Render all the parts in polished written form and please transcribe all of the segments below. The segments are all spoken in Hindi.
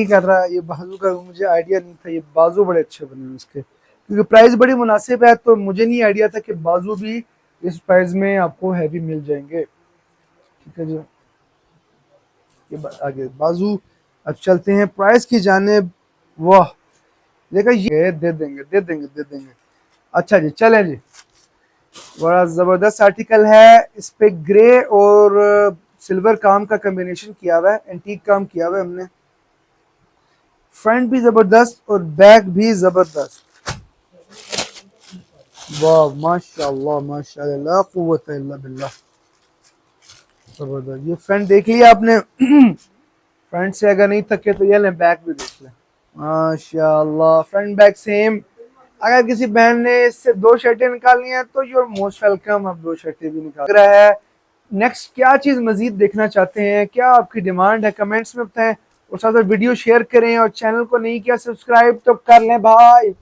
नहीं कर रहा, ये बाजू का मुझे आइडिया नहीं था, ये बाजू बड़े अच्छे बने हैं उसके, क्योंकि प्राइस बड़ी मुनासिब है, तो मुझे नहीं आइडिया था कि बाजू भी इस प्राइस में आपको हैवी मिल जाएंगे। ठीक है जी, आगे बाजू। अब चलते हैं प्राइस की जानिब। वाह, देखा ये दे देंगे। अच्छा जी, चलें जी। बड़ा ज़बरदस्त आर्टिकल है, इस पे ग्रे और सिल्वर काम का कम्बिनेशन किया हुआ है, एंटीक काम किया हुआ है हमने। फ्रंट भी ज़बरदस्त और बैक भी ज़बरदस्त। वाह माशाल्लाह माशाल्लाह, ला कुव्वत इल्ला बिल्लाह, ज़बरदस्त। ये फ्रंट देख लिया आपने। फ्रंट से अगर नहीं थके तो ये लें, बैक भी देख लें। माशाल्लाह, फ्रंट बैक सेम। अगर किसी बहन ने इससे 2 शर्टें निकालनी है तो यूर मोस्ट वेलकम, अब 2 शर्टें भी निकाल रहा है। नेक्स्ट क्या चीज़ मजीद देखना चाहते हैं, क्या आपकी डिमांड है, कमेंट्स में बताएं, और साथ साथ वीडियो शेयर करें, और चैनल को नहीं किया सब्सक्राइब तो कर लें भाई,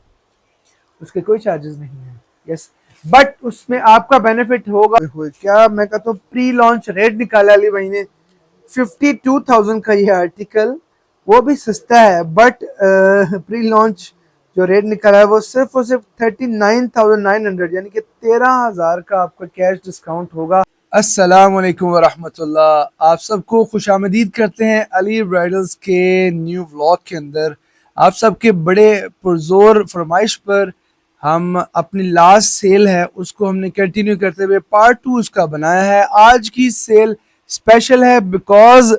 उसके कोई चार्जेस नहीं है। यस, बट उसमें आपका बेनिफिट होगा। क्या मैं कहता हूँ, प्री लॉन्च रेट निकाला अली भाई ने 52,000 का ये आर्टिकल, वो भी सस्ता है, बट प्री लॉन्च जो रेट निकाला है वो सिर्फ और सिर्फ 39,900, यानी कि 13,000 का आपका कैश डिस्काउंट होगा। अस्सलाम वालेकुम वरहमतुल्लाह, आप सबको खुशामदीद करते हैं अली ब्राइडल्स के न्यू व्लॉग के अंदर। आप सबके बड़े पुरजोर फरमाइश पर हम अपनी लास्ट सेल है उसको हमने कंटिन्यू करते हुए पार्ट 2 उसका बनाया है। आज की सेल स्पेशल है बिकॉज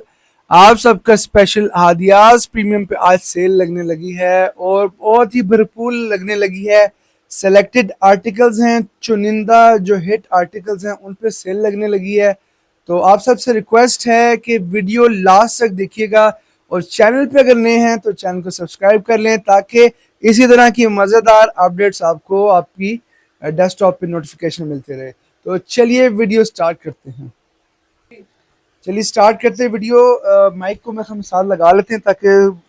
आप सबका स्पेशल हादियाज प्रीमियम पे आज सेल लगने लगी है, और बहुत ही भरपूर लगने लगी है। सेलेक्टेड आर्टिकल्स हैं, चुनिंदा जो हिट आर्टिकल्स हैं उन पे सेल लगने लगी है। तो आप सबसे रिक्वेस्ट है कि वीडियो लास्ट तक देखिएगा, और चैनल पे अगर नए हैं तो चैनल को सब्सक्राइब कर लें, ताकि इसी तरह की मज़ेदार अपडेट्स आपको आपकी डेस्कटॉप पे नोटिफिकेशन मिलते रहे। तो चलिए वीडियो स्टार्ट करते हैं। चलिए स्टार्ट करते हैं वीडियो। माइक को मैं हम साथ लगा लेते हैं ताकि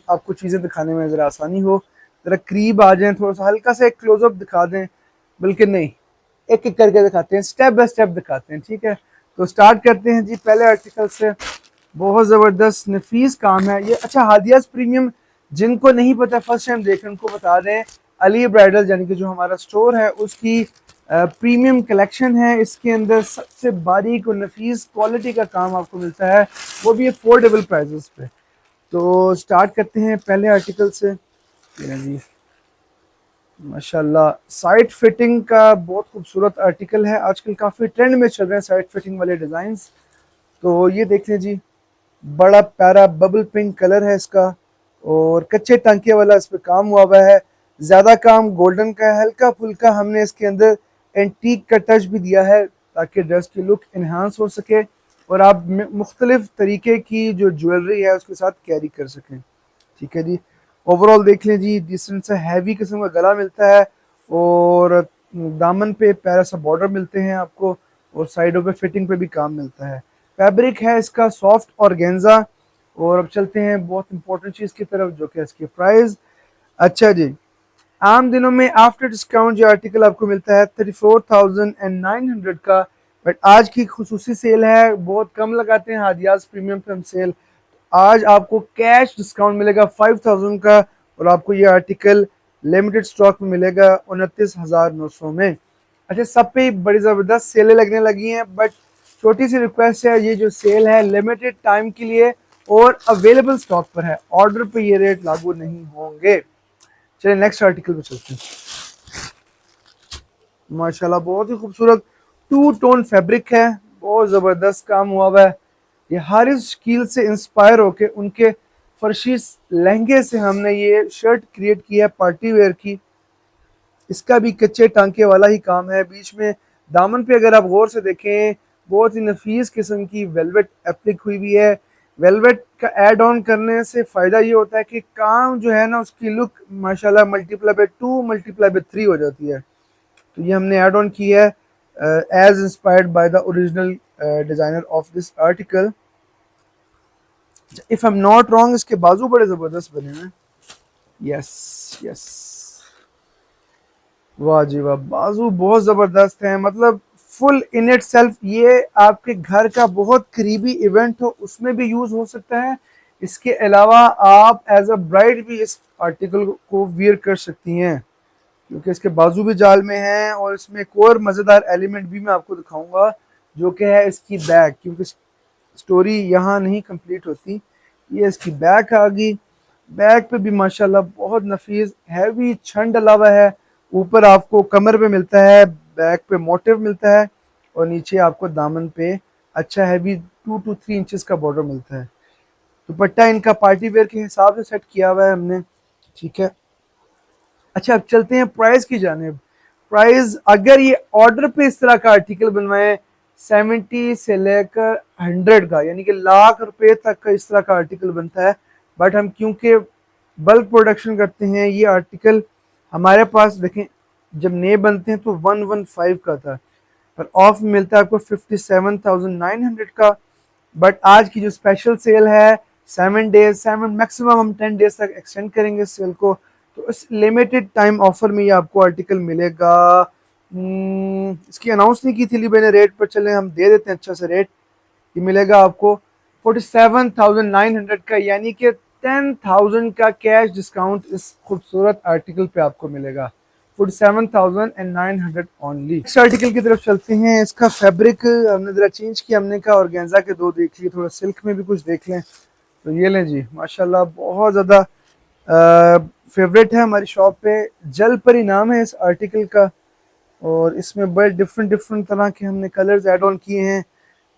आपको चीज़ें दिखाने में ज़रा आसानी हो। ज़रा करीब आ जाएं, थोड़ा सा हल्का सा एक क्लोजअप दिखा दें, बल्कि नहीं, एक एक करके दिखाते हैं, स्टेप बाय स्टेप दिखाते हैं। ठीक है, तो स्टार्ट करते हैं जी पहले आर्टिकल से। बहुत ज़बरदस्त नफीस काम है ये। अच्छा, हादियाज प्रीमियम जिनको नहीं पता, फर्स्ट टाइम देख रहे, उनको बता दें, अली ब्राइडल यानी कि जो हमारा स्टोर है उसकी प्रीमियम कलेक्शन है। इसके अंदर सबसे बारीक और नफीस क्वालिटी का काम आपको मिलता है, वो भी अफोर्डेबल प्राइजेस पे। तो स्टार्ट करते हैं पहले आर्टिकल से। जी माशाल्लाह, साइड फिटिंग का बहुत खूबसूरत आर्टिकल है, आजकल काफ़ी ट्रेंड में चल रहे हैं साइड फिटिंग वाले डिज़ाइंस। तो ये देख लें जी, बड़ा प्यारा बबल पिंक कलर है इसका, और कच्चे टांके वाला इस पर काम हुआ हुआ है। ज़्यादा काम गोल्डन का है, हल्का फुल्का हमने इसके अंदर एंटीक का टच भी दिया है ताकि ड्रेस की लुक इन्हांस हो सके, और आप मुख्तलिफ तरीके की जो ज्वेलरी है उसके साथ कैरी कर सकें। ठीक है जी, ओवरऑल देख लें जी, डिसेंट सा हैवी किस्म का गला मिलता है, और दामन पे प्यारा सा बॉर्डर मिलते हैं आपको, और साइडों पे फिटिंग पे भी काम मिलता है। फैब्रिक है इसका सॉफ्ट ऑर्गेन्जा। और अब चलते हैं बहुत इंपॉर्टेंट चीज़ की तरफ, जो कि इसकी प्राइस। अच्छा जी, आम दिनों में आफ्टर डिस्काउंट जो आर्टिकल आपको मिलता है 34,900 का, बट आज की खुसूसी सेल है, बहुत कम लगाते हैं हादियाज प्रीमियम पे हम सेल। आज आपको कैश डिस्काउंट मिलेगा 5,000 का, और आपको ये आर्टिकल लिमिटेड स्टॉक में मिलेगा 29,900 में। अच्छा, सब पे बड़ी ज़बरदस्त सेलें लगने लगी हैं, बट छोटी सी रिक्वेस्ट है, ये जो सेल है लिमिटेड टाइम के लिए और अवेलेबल स्टॉक पर है, ऑर्डर पे ये रेट लागू नहीं होंगे। चलिए नेक्स्ट आर्टिकल पे चलते हैं। माशाल्लाह, बहुत ही खूबसूरत 2 टोन फैब्रिक है, बहुत ज़बरदस्त काम हुआ हुआ है। ये हारिस शकील से इंस्पायर होके उनके फर्शी लहंगे से हमने ये शर्ट क्रिएट की है पार्टी वेयर की। इसका भी कच्चे टांके वाला ही काम है। बीच में दामन पे अगर आप गौर से देखें, बहुत ही नफीस किस्म की वेलवेट एप्लिक हुई हुई है। वेलवेट का ऐड ऑन करने से फ़ायदा ये होता है कि काम जो है ना, उसकी लुक माशाल्लाह मल्टीप्लाई बाय 2 मल्टीप्लाई बाय 3 हो जाती है। तो ये हमने ऐड ऑन की है as inspired by the original designer of this article. If I am not wrong, इसके बाजू बड़े ज़बरदस्त बने हैं। यस यस, वाह जी वाह, बाजू बहुत ज़बरदस्त हैं। मतलब फुल इन इट सेल्फ, ये आपके घर का बहुत करीबी इवेंट हो उसमें भी यूज़ हो सकता है, इसके अलावा आप एज अ ब्राइड भी इस आर्टिकल को वियर कर सकती हैं, क्योंकि इसके बाजू भी जाल में हैं। और इसमें एक और मज़ेदार एलिमेंट भी मैं आपको दिखाऊंगा, जो कि है इसकी बैक, क्योंकि स्टोरी यहाँ नहीं कंप्लीट होती। ये इसकी बैक आ गई। बैक पे भी माशाल्लाह बहुत नफीस हैवी छन डला हुआ है। ऊपर आपको कमर पे मिलता है, बैक पे मोटिव मिलता है, और नीचे आपको दामन पे अच्छा हैवी 2 to 3 इंचेस का बॉर्डर मिलता है। दुपट्टा इनका पार्टी वेयर के हिसाब से सेट किया हुआ है हमने, ठीक है। अच्छा, अब चलते हैं प्राइस की जानिब। प्राइस, अगर ये ऑर्डर पे इस तरह का आर्टिकल बनवाएं 70 से लेकर 100 का, यानी कि लाख रुपए तक का इस तरह का आर्टिकल बनता है। बट हम क्योंकि बल्क प्रोडक्शन करते हैं, ये आर्टिकल हमारे पास देखें जब नए बनते हैं तो 115 का था, पर ऑफ मिलता है आपको 57,900 का। बट आज की जो स्पेशल सेल है 7 डेज, 7 मैक्सिमम हम 10 डेज तक एक्सटेंड करेंगे इस सेल को। तो इस लिमिटेड टाइम ऑफर में ये आपको आर्टिकल मिलेगा। इसकी अनाउंस नहीं की थी मैंने रेट पर, चले हम दे देते हैं अच्छा सा रेट। ये मिलेगा आपको 47,900 का, यानी कि 10,000 का कैश डिस्काउंट इस खूबसूरत आर्टिकल पे आपको मिलेगा। 47,900 ओनली। इस आर्टिकल की तरफ चलते हैं। इसका फैब्रिक हमने जरा चेंज किया, हमने कहा ऑर्गेन्जा के दो देख लिए, थोड़ा सिल्क में भी कुछ देख लें। तो ये लें जी, माशाल्लाह बहुत ज़्यादा फेवरेट है हमारी शॉप पे। जल परी नाम है इस आर्टिकल का, और इसमें बड़े डिफरेंट डिफरेंट तरह के हमने कलर्स ऐड ऑन किए हैं।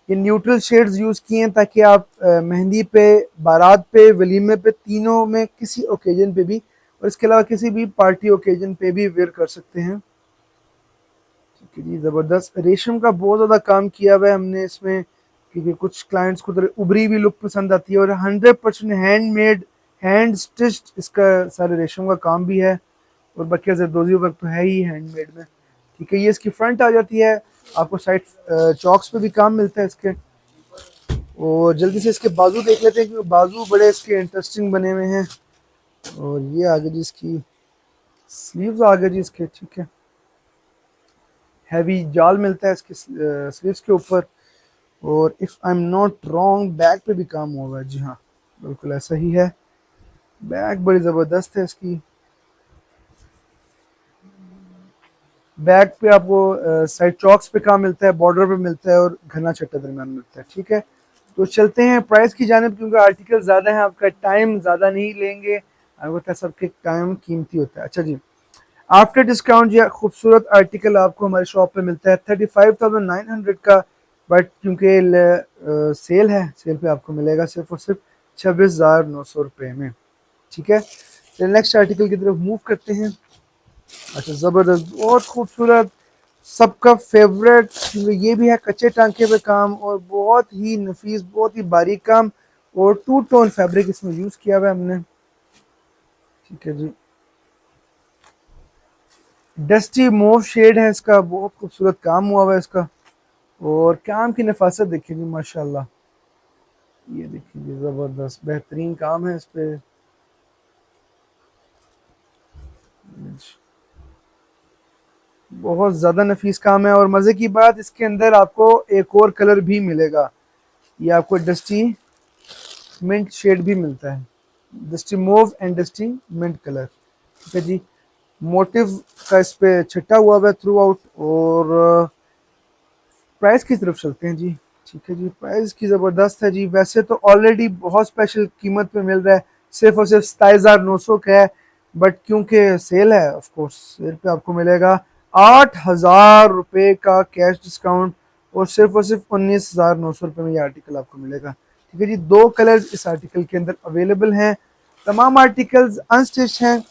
ये न्यूट्रल शेड्स यूज़ किए हैं ताकि आप मेहंदी पे, बारात पे, वलीमे पे, तीनों में किसी ओकेजन पे भी, और इसके अलावा किसी भी पार्टी ओकेजन पे भी वेयर कर सकते हैं। ठीक है जी, ज़बरदस्त रेशम का बहुत ज़्यादा काम किया हुआ है हमने इसमें, क्योंकि कुछ क्लाइंट्स को तो उभरी हुई लुक पसंद आती है। और 100% हैंडमेड, हैंड स्टिच्ड इसका सारे रेशम का काम भी है, और बाकी जरदोजी वर्क तो है ही हैंडमेड में। ठीक है, ये इसकी फ्रंट आ जाती है। आपको साइड चॉक्स पे भी काम मिलता है इसके। और जल्दी से इसके बाजू देख लेते हैं, क्योंकि बाजू बड़े इसके इंटरेस्टिंग बने हुए हैं। और ये आगे जी इसकी स्लीव्स आ गए जी इसके, ठीक है। हैवी जाल मिलता है इसके स्लीव्स के ऊपर। और if I am not wrong, back पे भी काम हुआ है। जी हाँ, बिल्कुल ऐसा ही है। बैक बड़ी ज़बरदस्त है इसकी। बैक पे आपको साइड चॉक्स पे काम मिलता है, बॉर्डर पे मिलता है, और घना छट्टा दरमियान मिलता है। ठीक है, तो चलते हैं प्राइस की जानिब, क्योंकि आर्टिकल ज़्यादा है, आपका टाइम ज़्यादा नहीं लेंगे। आपको पता है सबके टाइम कीमती होता है। अच्छा जी, आफ्टर डिस्काउंट ये खूबसूरत आर्टिकल आपको हमारी शॉप पे मिलता है 35,900 का। बट क्योंकि सेल है, सेल पे आपको मिलेगा सिर्फ और सिर्फ 26,900 रुपये में। ठीक है, तो नेक्स्ट आर्टिकल की तरफ मूव करते हैं। अच्छा, ज़बरदस्त, बहुत खूबसूरत, सबका फेवरेट। ये भी है कच्चे टांके पे काम, और बहुत ही नफीस, बहुत ही बारीक काम, और 2 टोन फैब्रिक इसमें यूज़ किया हुआ है हमने। ठीक है जी, डस्टी मोव शेड है इसका, बहुत खूबसूरत काम हुआ हुआ है इसका। और काम की नफासत देखिए जी, माशाल्लाह। ये देखिए जी, ज़बरदस्त बेहतरीन काम है इस पे। बहुत ज़्यादा नफीस काम है। और मज़े की बात, इसके अंदर आपको एक और कलर भी मिलेगा। ये आपको डस्टी मिंट शेड भी मिलता है, dusty mauve and dusty mint colour. ठीक है जी, मोटिव का इस पे छिटा हुआ है थ्रू आउट। और प्राइस की तरफ चलते हैं जी। ठीक है जी, प्राइस की ज़बरदस्त है जी। वैसे तो ऑलरेडी बहुत स्पेशल कीमत पे मिल रहा है, सिर्फ और सिर्फ 27,900 का है। बट क्योंकि सेल है, ऑफ कोर्स सेल पे आपको मिलेगा 8,000 रुपये का कैश डिस्काउंट, और सिर्फ 19,900 रुपये में ये आर्टिकल आपको मिलेगा। ठीक है जी, 2 कलर इस आर्टिकल के अंदर अवेलेबल हैं। तमाम आर्टिकल्स अनस्टिच हैं।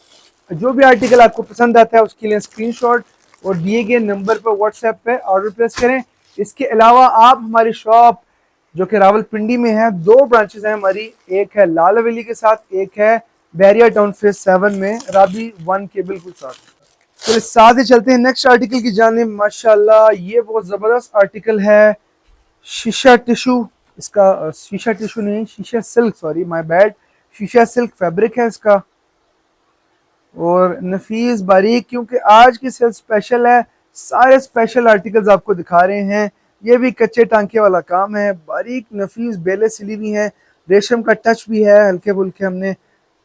जो भी आर्टिकल आपको पसंद आता है उसके लिए स्क्रीनशॉट और दिए गए नंबर पर व्हाट्सएप पे ऑर्डर प्लेस करें। इसके अलावा आप हमारी शॉप, जो कि रावलपिंडी में है, 2 ब्रांचेस हैं हमारी, एक है लाल हवेली के साथ, एक है बैरिया टाउन फेज 7 में, राबी 1 के बिल्कुल साथ। तो इस साथ ही चलते हैं नेक्स्ट आर्टिकल की जानिब। माशाल्लाह, ये बहुत ज़बरदस्त आर्टिकल है। शीशा टिशू, इसका शीशा टिशू नहीं, शीशा सिल्क, सॉरी माय बैड, शीशा सिल्क फैब्रिक है इसका। और नफीस बारीक, क्योंकि आज की सेल स्पेशल है, सारे स्पेशल आर्टिकल्स आपको दिखा रहे हैं। ये भी कच्चे टांके वाला काम है, बारीक नफीस बेले सिली हुई हैं। रेशम का टच भी है, हल्के फुल्के हमने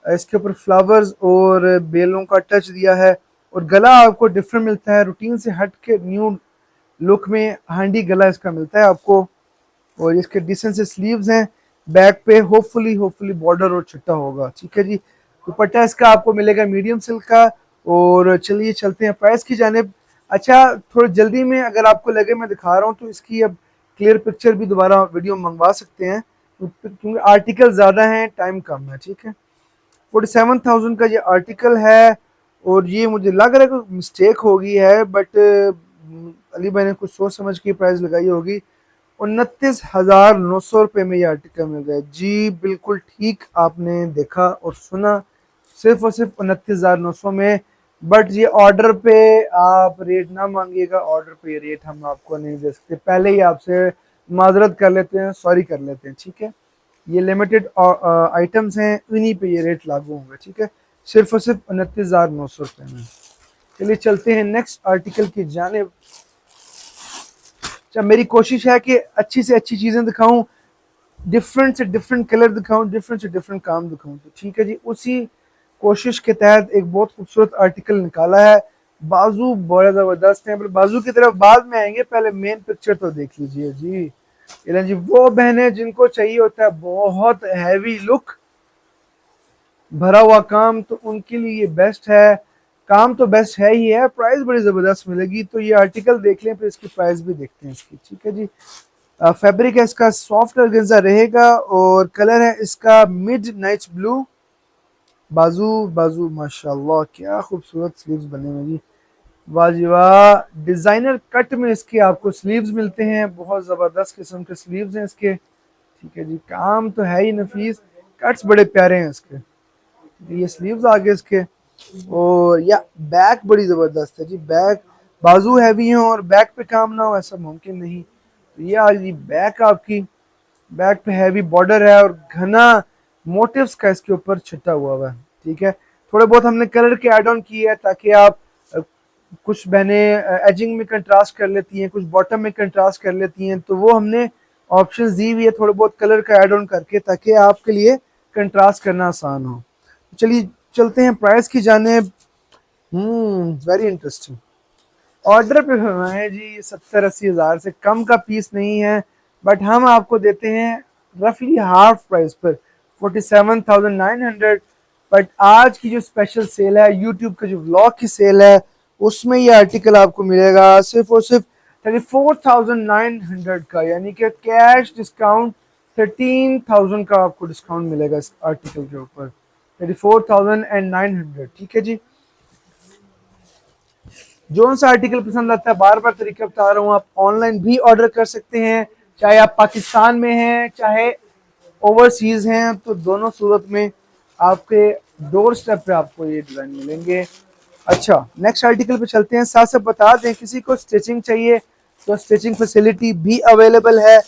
इसके ऊपर फ्लावर्स और बेलों का टच दिया है। और गला आपको डिफरेंट मिलता है, रूटीन से हट के न्यू लुक में हांडी गला इसका मिलता है आपको। और इसके डिसेंट से स्लीव्स हैं, बैक पे होपफुली बॉर्डर और छुट्टा होगा, ठीक है जी। दुपट्टा इसका आपको मिलेगा मीडियम सिल्क का। और चलिए चलते हैं प्राइस की जानिब। अच्छा, थोड़ी जल्दी में अगर आपको लगे मैं दिखा रहा हूँ तो इसकी अब क्लियर पिक्चर भी दोबारा वीडियो मंगवा सकते हैं, क्योंकि आर्टिकल ज़्यादा हैं, टाइम कम है, ठीक है। 47,000 का ये आर्टिकल है। और ये मुझे लग रहा है कोई मिस्टेक हो गई है, बट अली भाई ने कुछ सोच समझ के प्राइस लगाई होगी। 29,900 रुपये में ये आर्टिकल मिल गया जी, बिल्कुल ठीक आपने देखा और सुना, सिर्फ और सिर्फ 29,900 में। बट ये ऑर्डर पे आप रेट ना मांगिएगा, ऑर्डर पे ये रेट हम आपको नहीं दे सकते, पहले ही आपसे माजरत कर लेते हैं, सॉरी कर लेते हैं, ठीक है। ये लिमिटेड आइटम्स हैं, इन्हीं पे ये रेट लागू होंगे, ठीक है, सिर्फ और सिर्फ 29,900 रुपये में। चलिए चलते हैं नेक्स्ट आर्टिकल की जानिब। अच्छा, मेरी कोशिश है कि अच्छी से अच्छी चीज़ें दिखाऊं, डिफरेंट से डिफरेंट कलर दिखाऊं, डिफरेंट से डिफरेंट काम दिखाऊं, तो ठीक है जी, उसी कोशिश के तहत एक बहुत खूबसूरत आर्टिकल निकाला है। बाजू बड़ा ज़बरदस्त है, पर बाजू की तरफ बाद में आएंगे, पहले मेन पिक्चर तो देख लीजिए जी। इलन जी, वो बहनें जिनको चाहिए होता है बहुत हैवी लुक, भरा हुआ काम, तो उनके लिए ये बेस्ट है। काम तो बेस्ट है ही है, प्राइस बड़ी ज़बरदस्त मिलेगी, तो ये आर्टिकल देख लें, फिर इसकी प्राइस भी देखते हैं इसकी, ठीक है जी। फैब्रिक है इसका सॉफ्ट ऑर्गेन्जा रहेगा और कलर है इसका मिड नाइट ब्लू। बाजू बाजू माशाल्लाह क्या खूबसूरत स्लीव्स बने हुए जी, वाह जी वाह। डिजाइनर कट में इसके आपको स्लीव्स मिलते हैं, बहुत जबरदस्त किस्म के स्लीव्स हैं इसके, ठीक है जी। काम तो है ही नफीस, कट्स बड़े प्यारे हैं इसके, ये स्लीव्स आगे इसके। और या बैक बड़ी जबरदस्त है जी, बैक बाजू हैवी है और बैक पे काम ना हो ऐसा मुमकिन नहीं। तो ये आज जी बैक आपकी, बैक पे हैवी बॉर्डर है और घना मोटिव्स का इसके ऊपर छिटा हुआ है, ठीक है। थोड़े बहुत हमने कलर के ऐड ऑन किए हैं ताकि आप कुछ बहनें एजिंग में कंट्रास्ट कर लेती हैं, कुछ बॉटम में कंट्रास्ट कर लेती हैं, तो वो हमने ऑप्शंस दी हुई है थोड़े बहुत कलर का ऐड ऑन करके, ताकि आपके लिए कंट्रास्ट करना आसान हो। चलिए चलते हैं प्राइस की जानिब। Very interesting. ऑर्डर पे फरमाए जी, 70-80 हज़ार से कम का पीस नहीं है, बट हम आपको देते हैं रफली हाफ प्राइस पर 47,900। बट आज की जो स्पेशल सेल है, यूट्यूब का जो व्लॉग की सेल है, उसमें ये आर्टिकल आपको मिलेगा सिर्फ और सिर्फ 34,900 का, यानी कि कैश डिस्काउंट 13,000 का आपको डिस्काउंट मिलेगा इस आर्टिकल के ऊपर, 34,900, ठीक है जी। जो सा आर्टिकल पसंद आता है, बार बार तरीका बता रहा हूँ, आप ऑनलाइन भी ऑर्डर कर सकते हैं, चाहे आप पाकिस्तान में हैं चाहे ओवरसीज हैं, तो दोनों सूरत में आपके डोर स्टेप पे आपको ये डिज़ाइन मिलेंगे। अच्छा, नेक्स्ट आर्टिकल पे चलते हैं। साथ साथ बता दें, किसी को स्टिचिंग चाहिए तो स्टिचिंग फैसिलिटी भी अवेलेबल है।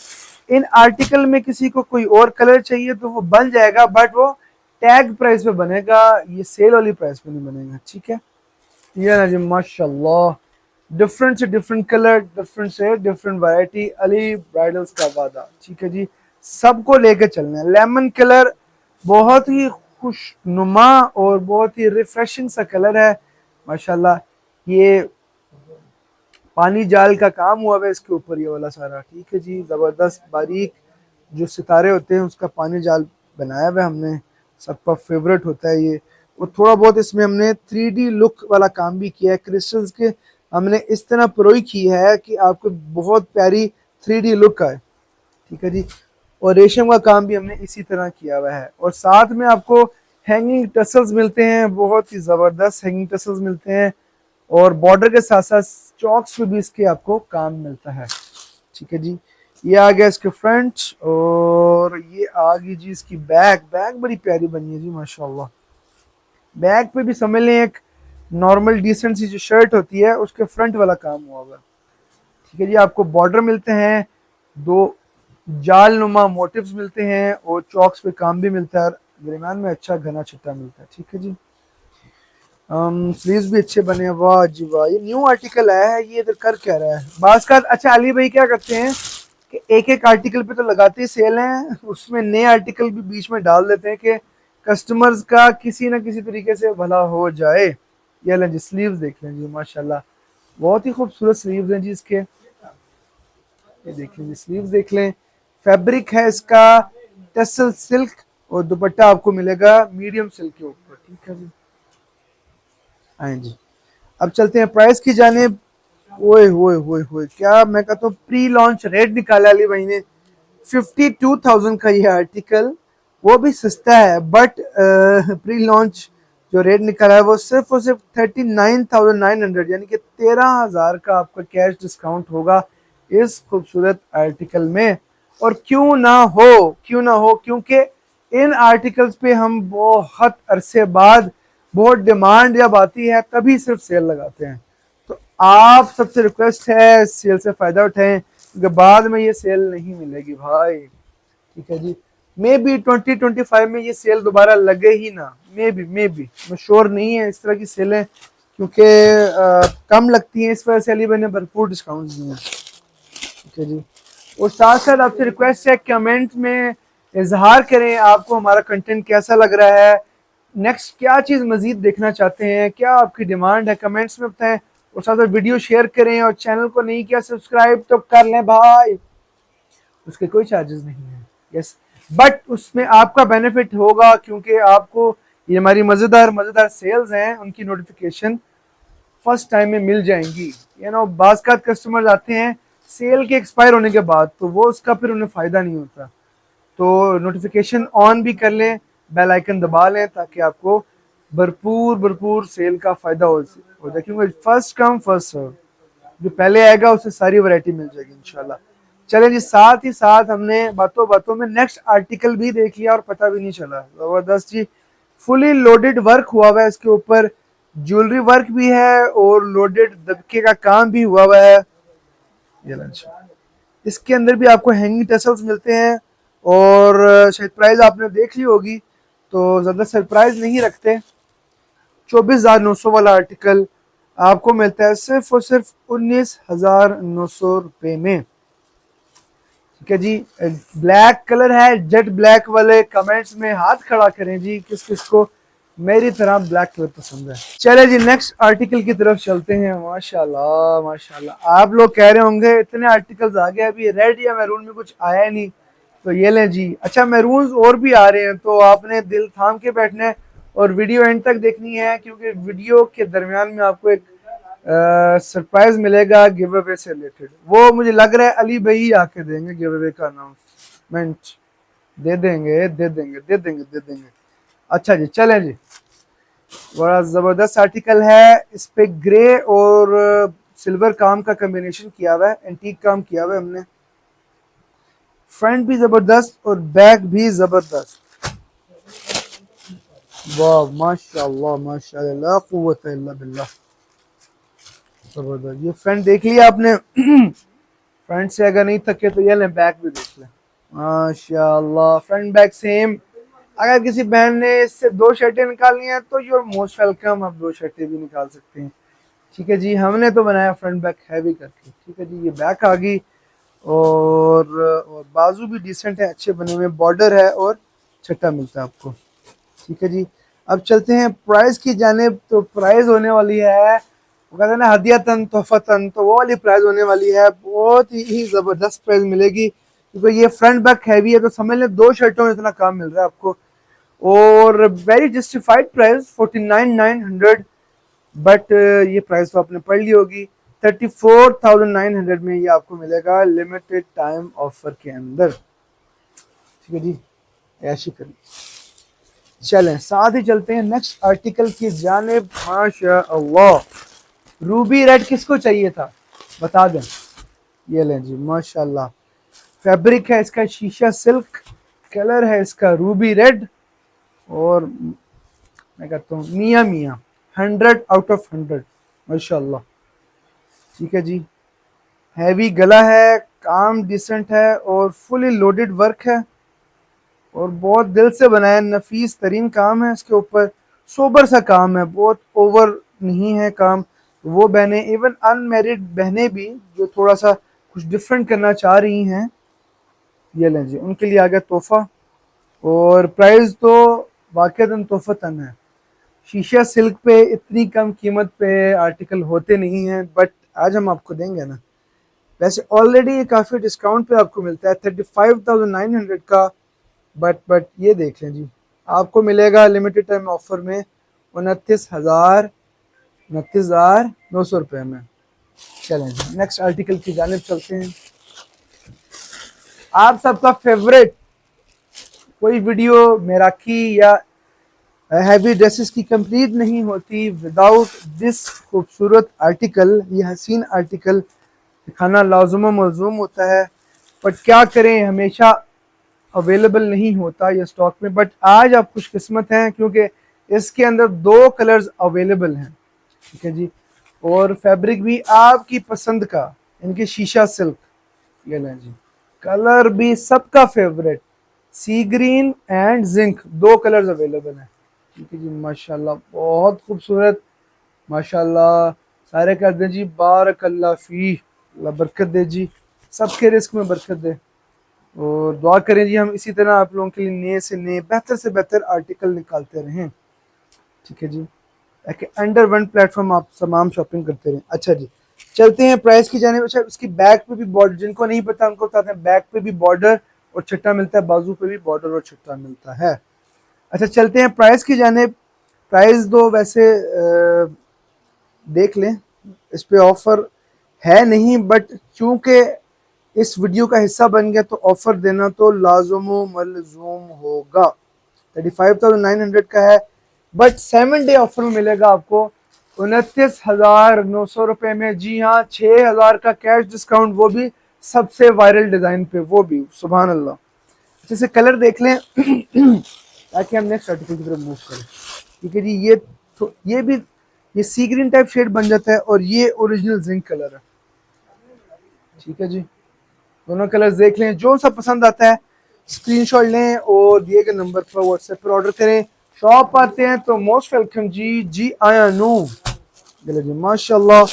इन आर्टिकल में किसी को कोई और कलर चाहिए तो वो बन जाएगा, बट वो टैग प्राइस पे बनेगा, ये सेल वाली प्राइस पे नहीं बनेगा, ठीक है। ये ना जी माशाल्लाह, डिफरेंट से डिफरेंट कलर, डिफरेंट से डिफरेंट वैरायटी, अली ब्राइडल्स का वादा, ठीक है जी। सबको लेके चलना है। लेमन कलर बहुत ही खुशनुमा और बहुत ही रिफ्रेशिंग सा कलर है माशाल्लाह। ये पानी जाल का काम हुआ है इसके ऊपर, ये वाला सारा, ठीक है जी। ज़बरदस्त बारीक जो सितारे होते हैं उसका पानी जाल बनाया हुआ है हमने, सबका फेवरेट होता है ये। और थोड़ा बहुत इसमें हमने 3D लुक वाला काम भी किया है, क्रिस्टल्स के हमने इस तरह प्रोई की है कि आपको बहुत प्यारी 3D लुक आए, ठीक है जी। और रेशम का काम भी हमने इसी तरह किया हुआ है, और साथ में आपको हैंगिंग टसल्स मिलते हैं, बहुत ही ज़बरदस्त हैंगिंग टसल्स मिलते हैं। और बॉर्डर के साथ साथ चौक्स पे भी इसके आपको काम मिलता है, ठीक है जी। ये आ गया इसके फ्रंट, और ये आ गई जी इसकी बैक। बैक बड़ी प्यारी बनी है जी माशाल्लाह। बैक पे भी समझ लें एक नॉर्मल डिसेंट सी जो शर्ट होती है उसके फ्रंट वाला काम हुआ हुआ, ठीक है जी। आपको बॉर्डर मिलते हैं, दो जाल नुमा मोटिव्स मिलते हैं, और चौक्स पे काम भी मिलता है, दरमियान में अच्छा घना छिट्टा मिलता है, ठीक है जी। स्लीव्स भी अच्छे बने हैं, वाह जी वाह। ये न्यू आर्टिकल आया है, ये इधर कर क्या रहा है बास का। अच्छा, अली भाई क्या करते हैं कि एक एक आर्टिकल पे तो लगाते ही सेल हैं, उसमें नए आर्टिकल भी बीच में डाल देते हैं कि कस्टमर्स का किसी ना किसी तरीके से भला हो जाए। ये लें जी, स्लीव्स देख लें जी, माशाल्लाह बहुत ही खूबसूरत स्लीव्स हैं जी इसके। ये देख लें जी, स्लीव्स देख लें। फैब्रिक है इसका टसल सिल्क और दुपट्टा आपको मिलेगा मीडियम सिल्क के ऊपर। ठीक है जी, आए जी। अब चलते हैं प्राइस की जानिब। ओए होए होए होए, क्या मैं कहता हूँ प्री लॉन्च रेट निकाला अली भाई ने। 52,000 का ये आर्टिकल, वो भी सस्ता है, बट प्री लॉन्च जो रेट निकाला है वो सिर्फ और सिर्फ 39,900, यानी कि 13,000 का आपका कैश डिस्काउंट होगा इस खूबसूरत आर्टिकल में। और क्यों ना हो, क्योंकि इन आर्टिकल्स पे हम बहुत अरसे बाद, बहुत डिमांड जब आती है तभी सिर्फ सेल लगाते हैं। तो आप सबसे रिक्वेस्ट है सेल से फायदा उठाएं, क्योंकि बाद में ये सेल नहीं मिलेगी भाई। ठीक है जी, मे बी 2025 में ये सेल दोबारा लगे ही ना, मे बी मैं श्योर नहीं है। इस तरह की सेलें क्योंकि कम लगती हैं, इस वजह से अली भाई ने भरपूर डिस्काउंट दिए हैं। ठीक है जी, और साथ साथ आपसे रिक्वेस्ट है कमेंट में इजहार करें आपको हमारा कंटेंट कैसा लग रहा है, नेक्स्ट क्या चीज़ मजीद देखना चाहते हैं, क्या आपकी डिमांड है, कमेंट्स में बताएं। और साथ साथ वीडियो शेयर करें, और चैनल को नहीं किया सब्सक्राइब तो कर लें भाई, उसके कोई चार्जेस नहीं है। यस, बट उसमें आपका बेनिफिट होगा, क्योंकि आपको ये हमारी मज़ेदार मज़ेदार सेल्स हैं उनकी नोटिफिकेशन फर्स्ट टाइम में मिल जाएंगी। बाज़ कस्टमर्स आते हैं सेल के एक्सपायर होने के बाद, तो वो उसका फिर उन्हें फ़ायदा नहीं होता। तो नोटिफिकेशन ऑन भी कर लें, बेल आइकन दबा लें, ताकि आपको भरपूर भरपूर सेल का फ़ायदा हो जाए, क्योंकि फर्स्ट कम फर्स्ट सर्व, जो पहले आएगा उसे सारी वैरायटी मिल जाएगी इंशाल्लाह। चलें जी, साथ ही साथ हमने बातों बातों में नेक्स्ट आर्टिकल भी देख लिया और पता भी नहीं चला। ज़बरदस्त जी, फुली लोडेड वर्क हुआ हुआ है इसके ऊपर, ज्वेलरी वर्क भी है और लोडेड दबके का काम भी हुआ हुआ है। ये लंच, इसके अंदर भी आपको हैंगिंग टसल्स मिलते हैं, और शायद प्राइस आपने देख ली होगी, तो ज़्यादा सरप्राइज नहीं रखते। 24,900 वाला आर्टिकल आपको मिलता है सिर्फ और सिर्फ 19,900 रुपये में। ठीक है जी, ब्लैक कलर है, जेट ब्लैक वाले कमेंट्स में हाथ खड़ा करें जी, किस किस को मेरी तरह ब्लैक कलर पसंद है। चले जी, नेक्स्ट आर्टिकल की तरफ चलते हैं। माशाल्लाह माशाल्लाह, आप लोग कह रहे होंगे इतने आर्टिकल्स आ गए, अभी रेड या मैरून में कुछ आया नहीं, तो ये लें जी। अच्छा, मैरून और भी आ रहे हैं, तो आपने दिल थाम के बैठना है और वीडियो एंड तक देखनी है, क्योंकि वीडियो के दरमियान में आपको एक सरप्राइज मिलेगा गिव अवे से रिलेटेड। वो मुझे लग रहा है अली भाई आके देंगे गिव अवे का अनाउंसमेंट, दे देंगे। अच्छा जी, चलें जी, बड़ा ज़बरदस्त आर्टिकल है। इस पे ग्रे और सिल्वर काम का कम्बिनेशन किया हुआ है, एंटीक काम किया हुआ है हमने। फ्रंट भी ज़बरदस्त और बैक भी ज़बरदस्त। वाह माशाल्लाह माशाल्लाह, ला कुव्वत इल्ला बिल्लाह, जबरदस्त। ये फ्रंट देख लिया आपने। फ्रंट से अगर नहीं थके तो ये लें, बैक भी देख लें। माशाल्लाह, फ्रंट बैक सेम। अगर किसी बहन ने इससे 2 शर्टें निकालनी है तो यू आर मोस्ट वेलकम, आप 2 शर्टें भी निकाल सकते हैं। ठीक है जी, हमने तो बनाया फ्रंट बैक हैवी करके। ठीक है जी, ये बैक आ गई, और बाजू भी डिसेंट है, अच्छे बने हुए, बॉर्डर है और छट्टा मिलता है आपको। ठीक है जी, अब चलते हैं प्राइस की जानिब। तो प्राइस होने वाली है, वो कहते हैं ना हदियतन तोहफतन, तो वो वाली प्राइस होने वाली है। बहुत ही ज़बरदस्त प्राइस मिलेगी, क्योंकि ये फ्रंट बैक हैवी है, तो समझ लें 2 शर्टों में इतना काम मिल रहा है आपको। और वेरी जस्टिफाइड प्राइस 49,900, बट ये प्राइस तो आपने पढ़ ली होगी। 34,900 में ये आपको मिलेगा लिमिटेड टाइम ऑफर के अंदर। ठीक है जी, ऐशी करिए। चलें, साथ ही चलते हैं नेक्स्ट आर्टिकल की जानिब। माशाअल्लाह, रूबी रेड किसको चाहिए था बता दें। ये लें जी, माशाअल्लाह, फैब्रिक है इसका शीशा सिल्क, कलर है इसका रूबी रेड, और मैं कहता हूँ मियाँ मियाँ 100 आउट ऑफ 100 माशाअल्लाह। ठीक है जी, हैवी गला है, काम डिसेंट है और फुली लोडेड वर्क है, और बहुत दिल से बनाया, नफीस तरीन काम है इसके ऊपर। सोबर सा काम है, बहुत ओवर नहीं है काम। वो बहनें, इवन अनमेरिड बहनें भी जो थोड़ा सा कुछ डिफरेंट करना चाह रही हैं, ये लें जी, उनके लिए आ गया तोहफा। और प्राइस तो वाकईतन तोहफतन है। शीशा सिल्क पे इतनी कम कीमत पे आर्टिकल होते नहीं हैं, बट आज हम आपको देंगे ना। वैसे ऑलरेडी ये काफ़ी डिस्काउंट पे आपको मिलता है 35,900 का, बट ये देख लें जी, आपको मिलेगा लिमिटेड टाइम ऑफर में 29,900 रुपये में। चलें जी, नेक्स्ट आर्टिकल की जानिब चलते हैं। आप सबका फेवरेट, कोई वीडियो मैराकी या हैवी ड्रेसेस की कंप्लीट नहीं होती विदाउट दिस खूबसूरत आर्टिकल। ये हसीन आर्टिकल दिखाना लाजुम मलजूम होता है, बट क्या करें, हमेशा अवेलेबल नहीं होता ये स्टॉक में। बट आज आप खुशकिस्मत हैं क्योंकि इसके अंदर 2 कलर्स अवेलेबल हैं, ठीक है जी। और फैब्रिक भी आपकी पसंद का, इनके शीशा सिल्क। ये लें जी, कलर भी सबका favourite, sea green and zinc, 2 colours available हैं, ठीक है जी। माशाल्लाह बहुत खूबसूरत, माशाल्लाह। सारे कर दें जी बारक अल्लाह फी, अल्लाह बरकत दे जी, सबके रिस्क में बरकत दे। और दुआ करें जी हम इसी तरह आप लोगों के लिए नए से नए बेहतर से बेहतर आर्टिकल निकालते रहें, ठीक है जी, ताकि अंडर वन प्लेटफॉर्म आप तमाम शॉपिंग करते रहें। अच्छा जी, चलते हैं प्राइस की जाने। अच्छा, उसकी बैक पे भी बॉर्डर, जिनको नहीं पता उनको बताते हैं, बैक पे भी बॉर्डर और छट्टा मिलता है, बाजू पे भी बॉर्डर और छट्टा मिलता है। अच्छा, चलते हैं प्राइस की जाने। प्राइस दो वैसे देख लें, इस पे ऑफर है नहीं, बट चूंकि इस वीडियो का हिस्सा बन गया तो ऑफर देना तो लाजुम मलजूम होगा। 35,900 का है, बट 7 डे ऑफर में मिलेगा आपको 29,900 रुपये में। जी हाँ, 6,000 का कैश डिस्काउंट, वो भी सबसे वायरल डिजाइन पे, वो भी सुभान अल्लाह। अच्छे से कलर देख लें ताकि हम नेक्स्ट आर्टिकल की तरफ मूव करें, ठीक है जी। ये भी ये सी ग्रीन टाइप शेड बन जाता है, और ये ओरिजिनल जिंक कलर है, ठीक है जी। दोनों कलर्स देख लें, जो सा पसंद आता है स्क्रीनशॉट लें और दिए गए नंबर पर व्हाट्सएप पर ऑर्डर करें। शॉप आते हैं तो मोस्ट वेलकम जी, जी आया नू। चलो जी, माशाल्लाह।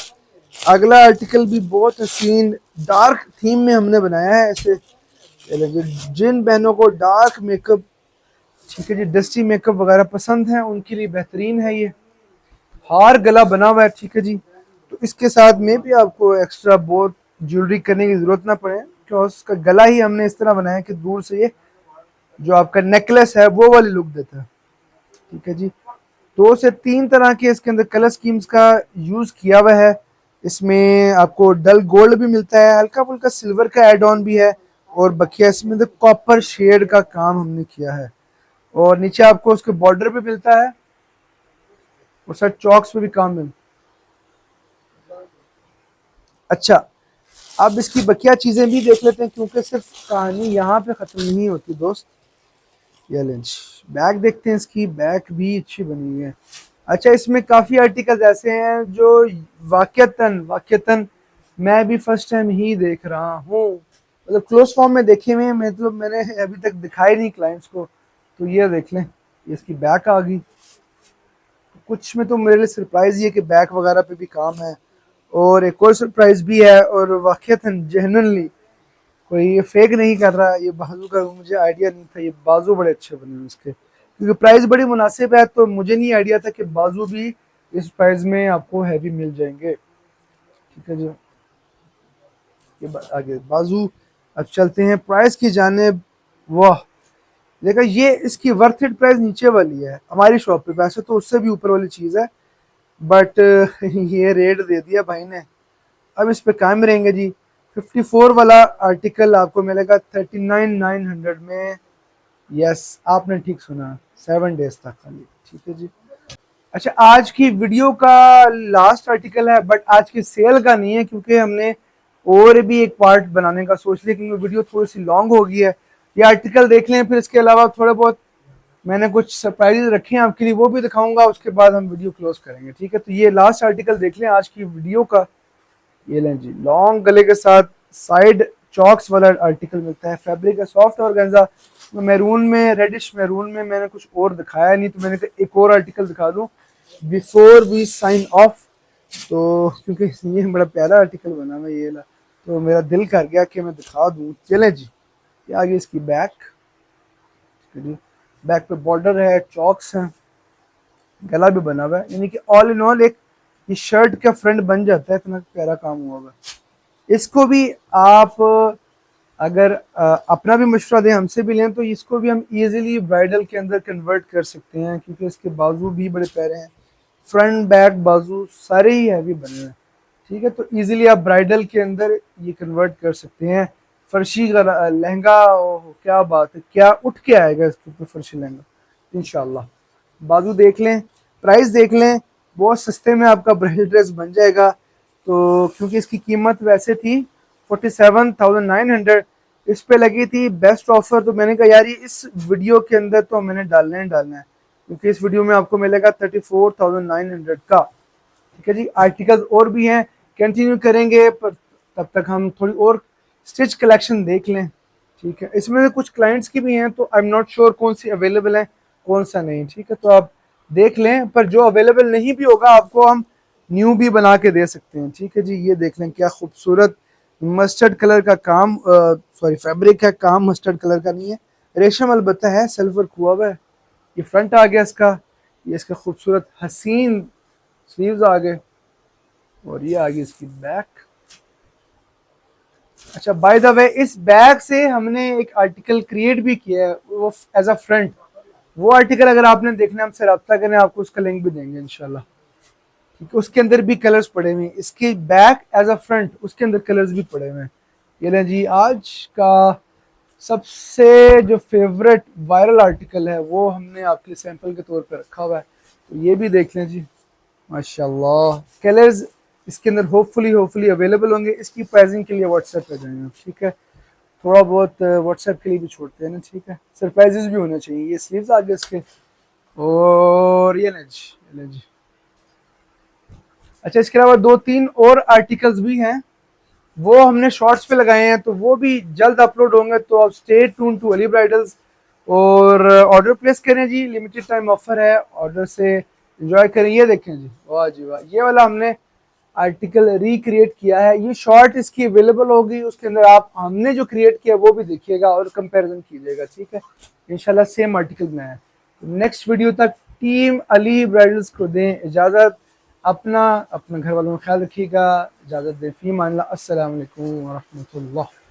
अगला आर्टिकल भी बहुत हसीन डार्क थीम में हमने बनाया है ऐसे। चलो जी, जिन बहनों को डार्क मेकअप, ठीक है जी, डस्टी मेकअप वगैरह पसंद है उनके लिए बेहतरीन है ये। हार गला बना हुआ है, ठीक है जी। तो इसके साथ में भी आपको एक्स्ट्रा बहुत ज्वेलरी करने की जरूरत ना पड़े, क्योंकि उसका गला ही हमने इस तरह बनाया कि दूर से ये जो आपका नेकलेस है वो वाली लुक देता है, ठीक है जी। 2 से 3 तरह के इसके अंदर कलर स्कीम्स का यूज किया हुआ है। इसमें आपको डल गोल्ड भी मिलता है, हल्का फुल्का सिल्वर का एड ऑन भी है, और बकिया इसमें तो कॉपर शेड का काम हमने किया है। और नीचे आपको उसके बॉर्डर पे मिलता है, और सर चौक्स पे भी काम मिलता है। अच्छा, अब इसकी बकिया चीजें भी देख लेते हैं, क्योंकि सिर्फ कहानी यहाँ पे खत्म नहीं होती दोस्त। ये लेंच बैग देखते हैं, इसकी बैग भी अच्छी बनी हुई है। अच्छा, इसमें काफी आर्टिकल्स ऐसे हैं जो वाकयतन वाकयतन मैं भी फर्स्ट टाइम ही देख रहा हूँ, मतलब क्लोज फॉर्म में देखे हुए हैं, मतलब मैंने अभी तक दिखाए नहीं क्लाइंट्स को। तो ये देख लें, ये इसकी बैक आ गई। कुछ में तो मेरे लिए सरप्राइज ये है कि बैक वगैरह पे भी काम है, और एक और सरप्राइज भी है, और वाकईतन जेन्युइनली कोई ये फेक नहीं कर रहा। ये बाजू का मुझे आइडिया नहीं था, ये बाजू बड़े अच्छे बने हैं इसके, क्योंकि प्राइस बड़ी मुनासिब है, तो मुझे नहीं आइडिया था कि बाजू भी इस प्राइस में आपको हैवी मिल जाएंगे, ठीक है जी। ये आगे बाजू। अब चलते हैं प्राइस की जानेब। वाह, देखा, ये इसकी वर्थ इट प्राइस नीचे वाली है हमारी शॉप पे, वैसे तो उससे भी ऊपर वाली चीज़ है, बट ये रेट दे दिया भाई ने। अब इस पे कायम रहेंगे जी। 54 वाला आर्टिकल आपको मिलेगा 39,900 में। यस, आपने ठीक सुना, 7 डेज तक खाली, ठीक है जी। अच्छा, आज की वीडियो का लास्ट आर्टिकल है, बट आज की सेल का नहीं है, क्योंकि हमने और भी एक पार्ट बनाने का सोच लिया, क्योंकि वीडियो थोड़ी सी लॉन्ग हो गई है। ये आर्टिकल देख लें, फिर इसके अलावा थोड़े बहुत मैंने कुछ सरप्राइजेज रखे हैं आपके लिए, वो भी दिखाऊंगा, उसके बाद हम वीडियो क्लोज करेंगे, ठीक है। तो ये लास्ट आर्टिकल देख लें आज की वीडियो का। ये लें जी, लॉन्ग गले के साथ साइड चॉक्स वाला आर्टिकल मिलता है, फैब्रिक है सॉफ्ट ऑर्गेन्जा, मैरून में, रेडिश मैरून में। मैंने कुछ और दिखाया नहीं, तो मैंने कहा एक और आर्टिकल दिखा दूं बिफोर वी साइन ऑफ। तो क्योंकि ये बड़ा प्यारा आर्टिकल बना हुआ ये ला, तो मेरा दिल कर गया कि मैं दिखा दूं। चलें जी, ये आगे इसकी बैक, ठीक है जी। बैक पे बॉर्डर है, चॉक्स हैं, गला भी बना हुआ है, यानी कि ऑल इन ऑल एक ये शर्ट का फ्रंट बन जाता है, इतना प्यारा काम हुआ हुआ है। इसको भी आप अगर अपना भी मशवरा दें, हमसे भी लें, तो इसको भी हम इजीली ब्राइडल के अंदर कन्वर्ट कर सकते हैं, क्योंकि इसके बाजू भी बड़े प्यारे हैं, फ्रंट बैक बाजू सारे ही हैवी बने हुए हैं, ठीक है। तो इजीली आप ब्राइडल के अंदर ये कन्वर्ट कर सकते हैं। फर्शी का लहंगा, ओह क्या बात है, क्या उठ के आएगा इसके ऊपर फर्शी लहंगा इंशाल्लाह। बाजू देख लें, प्राइस देख लें, बहुत सस्ते में आपका ब्राइडल ड्रेस बन जाएगा। तो क्योंकि इसकी कीमत वैसे थी 47,900, इस पे लगी थी बेस्ट ऑफर, तो मैंने कहा यार ये इस वीडियो के अंदर तो मैंने डालना ही डालना है, क्योंकि इस वीडियो में आपको मिलेगा 34,900 का, ठीक है जी। आर्टिकल्स और भी हैं, कंटिन्यू करेंगे, पर तब तक हम थोड़ी और स्टिच कलेक्शन देख लें, ठीक है। इसमें से कुछ क्लाइंट्स की भी हैं, तो आई एम नॉट श्योर कौन सी अवेलेबल है कौन सा नहीं, ठीक है। तो आप देख लें, पर जो अवेलेबल नहीं भी होगा आपको हम न्यू भी बना के दे सकते हैं, ठीक है जी। ये देख लें, क्या खूबसूरत मस्टर्ड कलर का काम, सॉरी फैब्रिक है काम, मस्टर्ड कलर का नहीं है, रेशम अलबत्ता है, सिल्वर हुआ हुआ है। ये फ्रंट आ गया इसका, ये इसका खूबसूरत हसीन स्लीव्स आ गए, और ये आ गई इसकी बैक। अच्छा बाय द वे, इस बैग से हमने एक आर्टिकल क्रिएट भी किया है, वो एज अ फ्रंट, वो आर्टिकल अगर आपने देखना है हमसे रब्ता करें, आपको उसका लिंक भी देंगे इंशाल्लाह, ठीक है। उसके अंदर भी कलर्स पड़े हुए हैं, इसके बैक एज अ फ्रंट उसके अंदर कलर्स भी पड़े हुए हैं। ये लें जी, आज का सबसे जो फेवरेट वायरल आर्टिकल है वो हमने आपके सैंपल के तौर पे रखा हुआ है, तो ये भी देख लें जी, माशाल्लाह। कलर्स इसके अंदर होपफुली अवेलेबल होंगे। इसकी प्राइसिंग के लिए व्हाट्सएप पे जाएंगे, ठीक है। थोड़ा बहुत व्हाट्सएप के लिए भी छोड़ते हैं ना, ठीक है, सरप्राइजेस भी होने चाहिए। ये स्लीव्स आ गए इसके, और ये लें जी। अच्छा, इसके अलावा दो तीन और आर्टिकल्स भी हैं, वो हमने शॉर्ट्स पे लगाए हैं, तो वो भी जल्द अपलोड होंगे, तो आप stay tune to Ali bridals, और ऑर्डर प्लेस करें जी, लिमिटेड टाइम ऑफर है, ऑर्डर से एंजॉय करें। ये देखें जी, वाह जी वाह, ये वाला हमने आर्टिकल रिक्रिएट किया है, ये शॉर्ट इसकी अवेलेबल होगी, उसके अंदर आप हमने जो क्रिएट किया वो भी देखिएगा और कंपैरिजन कीजिएगा, ठीक है। इंशाल्लाह सेम आर्टिकल में है। नेक्स्ट वीडियो तक टीम अली ब्राइडल्स को दें इजाज़त, अपना अपने घर वालों का ख्याल रखिएगा, इजाज़त दें, फी मान अल्लाह, अस्सलाम वालेकुम व रहमतुल्लाह।